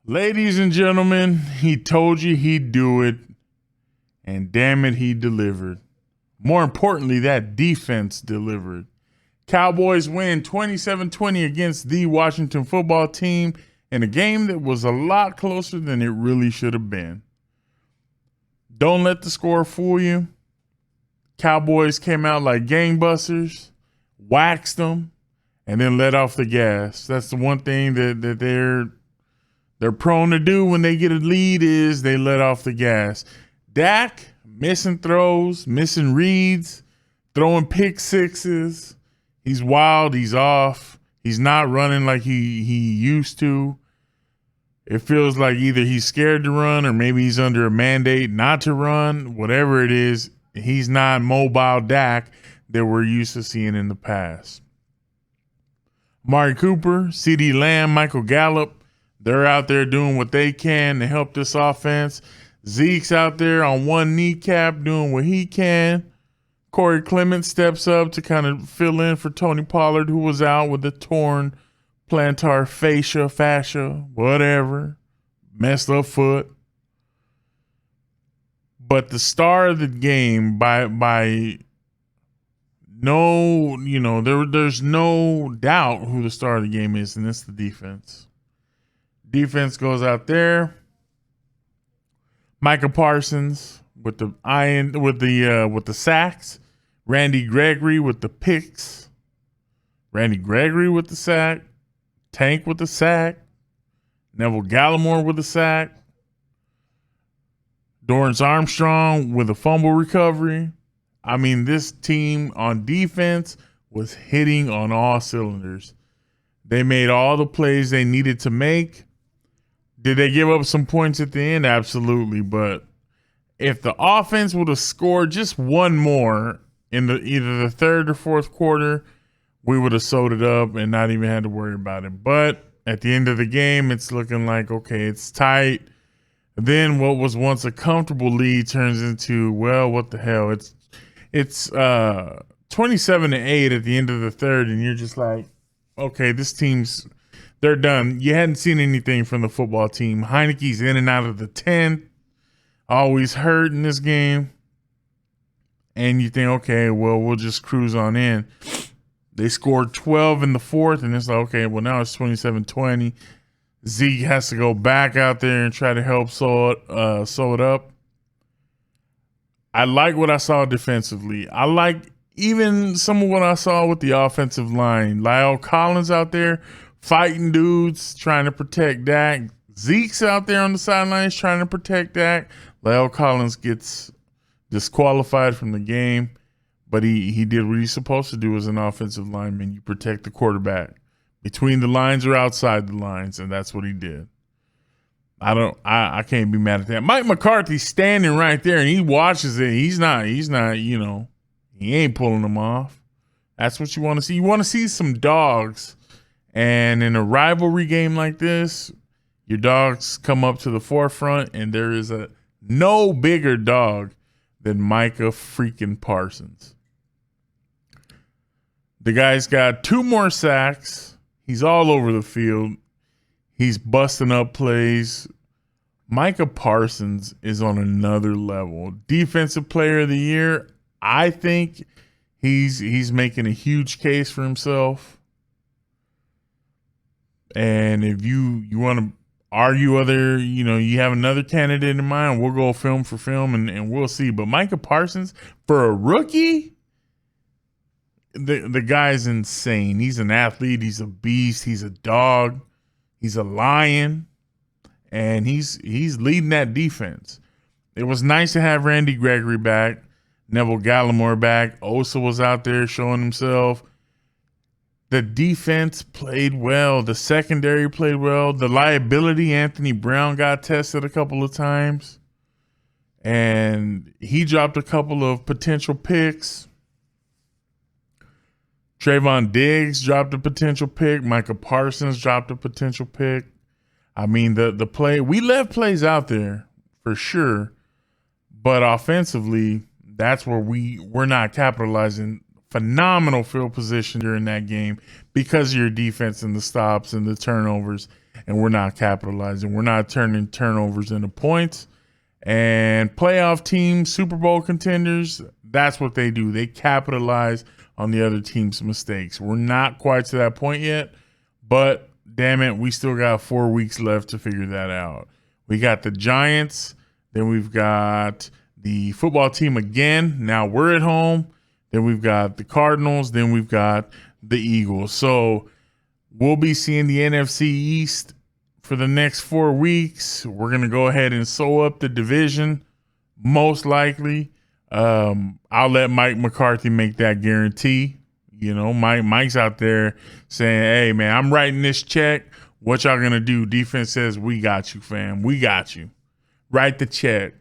Ladies and gentlemen, he told you he'd do it, and damn it, he delivered. More importantly, that defense delivered. Cowboys win 27-20 against the Washington football team in a game that was a lot closer than it really should have been. Don't let the score fool you. Cowboys came out like gangbusters, waxed them, and then let off the gas. That's the one thing that they're prone to do when they get a lead is they let off the gas. Dak missing throws, missing reads, throwing pick sixes. He's wild. He's off. He's not running like he used to. It feels like either he's scared to run or maybe he's under a mandate not to run. Whatever it is, he's not mobile Dak that we're used to seeing in the past. Amari Cooper, CeeDee Lamb, Michael Gallup, they're out there doing what they can to help this offense. Zeke's out there on one kneecap doing what he can. Corey Clement steps up to kind of fill in for Tony Pollard, who was out with a torn plantar fascia, whatever, messed up foot. But the star of the game by no, there's no doubt who the star of the game is, and it's the defense. Defense goes out there. Micah Parsons with the sacks. Randy Gregory with the picks. Randy Gregory with the sack. Tank with the sack. Neville Gallimore with the sack. Dorrance Armstrong with a fumble recovery. I mean, this team on defense was hitting on all cylinders. They made all the plays they needed to make. Did they give up some points at the end? Absolutely. But if the offense would have scored just one more in either the third or fourth quarter, we would have sewed it up and not even had to worry about it. But at the end of the game, it's looking like, okay, it's tight. Then what was once a comfortable lead turns into, well, what the hell? It's 27-8 at the end of the third, and you're just like, okay, this team's they're done. You hadn't seen anything from the football team. Heineke's in and out of the 10, always hurt in this game. And you think, okay, well, we'll just cruise on in. They scored 12 in the fourth, and it's like, okay, well, now it's 27-20. Zeke has to go back out there and try to help sew it up. I like what I saw defensively. I like even some of what I saw with the offensive line. Lyle Collins out there fighting dudes, trying to protect Dak. Zeke's out there on the sidelines trying to protect Dak. Lyle Collins gets disqualified from the game, but he did what he's supposed to do as an offensive lineman. You protect the quarterback between the lines or outside the lines, and that's what he did. I can't be mad at that. Mike McCarthy's standing right there and he watches it. He's not, he ain't pulling them off. That's what you want to see. You want to see some dogs. And in a rivalry game like this, your dogs come up to the forefront, and there is no bigger dog than Micah freaking Parsons. The guy's got 2 more sacks. He's all over the field. He's busting up plays. Micah Parsons is on another level. Defensive Player of the Year, I think he's making a huge case for himself. And if you want to argue other, you have another candidate in mind, we'll go film for film and we'll see. But Micah Parsons, for a rookie, the guy's insane. He's an athlete. He's a beast. He's a dog. He's a lion. And he's leading that defense. It was nice to have Randy Gregory back, Neville Gallimore back. Osa was out there showing himself. The defense played well. The secondary played well. The liability, Anthony Brown, got tested a couple of times. And he dropped a couple of potential picks. Trayvon Diggs dropped a potential pick. Micah Parsons dropped a potential pick. I mean, the play, we left plays out there for sure. But offensively, that's where we're not capitalizing. Phenomenal field position during that game because of your defense and the stops and the turnovers. and we're not capitalizing. We're not turning turnovers into points. And playoff teams, Super Bowl contenders, that's what they do. They capitalize on the other team's mistakes. We're not quite to that point yet, but damn it, we still got 4 weeks left to figure that out. We got the Giants, then we've got the football team again. Now we're at home. Then we've got the Cardinals. Then we've got the Eagles. So we'll be seeing the NFC East for the next 4 weeks. We're going to go ahead and sew up the division, most likely. I'll let Mike McCarthy make that guarantee. You know, Mike's out there saying, hey, man, I'm writing this check. What y'all going to do? Defense says, we got you, fam. We got you. Write the check.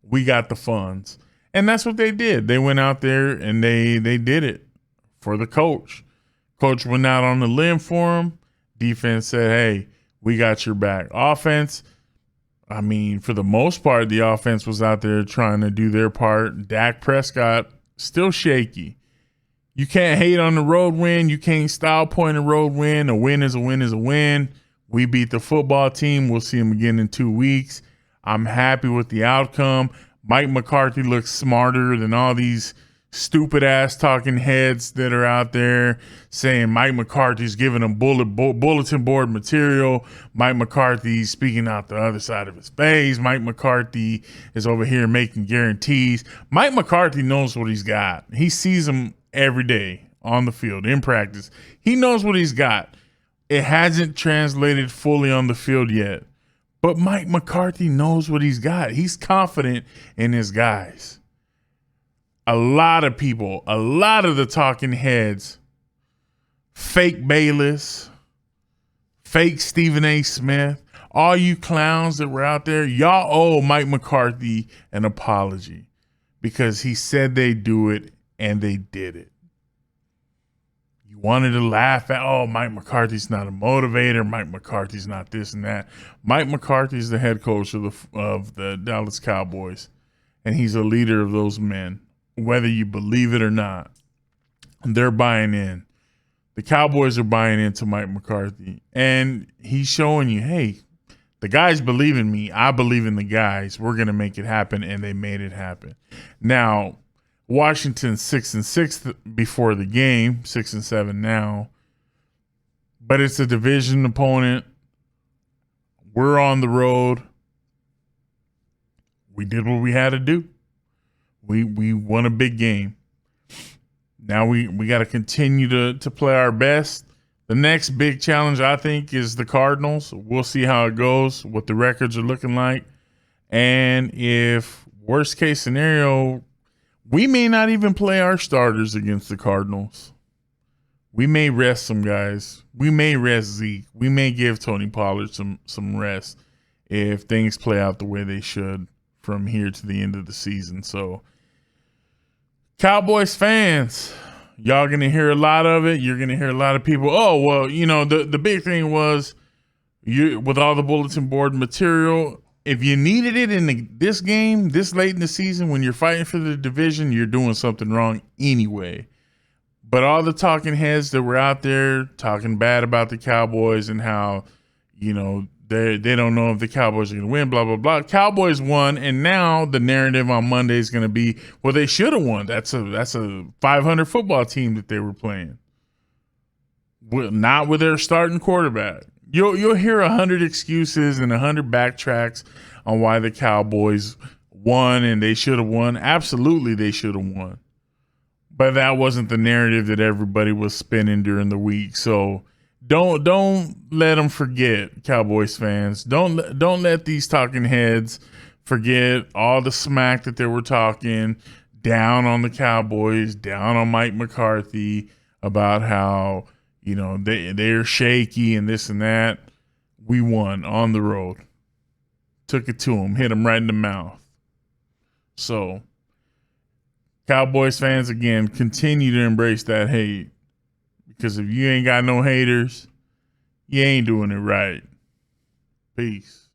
We got the funds. And that's what they did. They went out there and they did it for the coach. Coach went out on the limb for him. Defense said, hey, we got your back. Offense, I mean, for the most part, the offense was out there trying to do their part. Dak Prescott, still shaky. You can't hate on the road win. You can't style point a road win. A win is a win is a win. We beat the football team. We'll see them again in 2 weeks. I'm happy with the outcome. Mike McCarthy looks smarter than all these stupid-ass talking heads that are out there saying Mike McCarthy's giving them bulletin board material. Mike McCarthy's speaking out the other side of his face. Mike McCarthy is over here making guarantees. Mike McCarthy knows what he's got. He sees them every day on the field, in practice. He knows what he's got. It hasn't translated fully on the field yet. But Mike McCarthy knows what he's got. He's confident in his guys. A lot of people, a lot of the talking heads, fake Bayless, fake Stephen A. Smith, all you clowns that were out there, y'all owe Mike McCarthy an apology because he said they'd do it and they did it. You wanted to laugh at, oh, Mike McCarthy's not a motivator. Mike McCarthy's not this and that. Mike McCarthy's the head coach of the Dallas Cowboys, and he's a leader of those men. Whether you believe it or not, they're buying in. The Cowboys are buying into Mike McCarthy. And he's showing you, hey, the guys believe in me. I believe in the guys. We're going to make it happen. And they made it happen. Now, Washington's 6-6 before the game, 6-7 now. But it's a division opponent. We're on the road. We did what we had to do. We won a big game. Now we got to continue to play our best. The next big challenge, I think, is the Cardinals. We'll see how it goes, what the records are looking like. And if worst case scenario, we may not even play our starters against the Cardinals. We may rest some guys. We may rest Zeke. We may give Tony Pollard some rest if things play out the way they should from here to the end of the season. So Cowboys fans, y'all going to hear a lot of it. You're going to hear a lot of people, oh, well, you know, the big thing was with all the bulletin board material, if you needed it in this game, this late in the season, when you're fighting for the division, you're doing something wrong anyway. But all the talking heads that were out there talking bad about the Cowboys and how, you know, they don't know if the Cowboys are going to win, blah, blah, blah. Cowboys won, and now the narrative on Monday is going to be, well, they should have won. That's a 500 football team that they were playing. Not with their starting quarterback. You'll hear 100 excuses and 100 backtracks on why the Cowboys won and they should have won. Absolutely, they should have won. But that wasn't the narrative that everybody was spinning during the week. So don't let them forget, Cowboys fans. Don't let these talking heads forget all the smack that they were talking down on the Cowboys, down on Mike McCarthy about how, you know, they're shaky and this and that. We won on the road. Took it to them, hit them right in the mouth. So Cowboys fans, again, continue to embrace that hate. Because if you ain't got no haters, you ain't doing it right. Peace.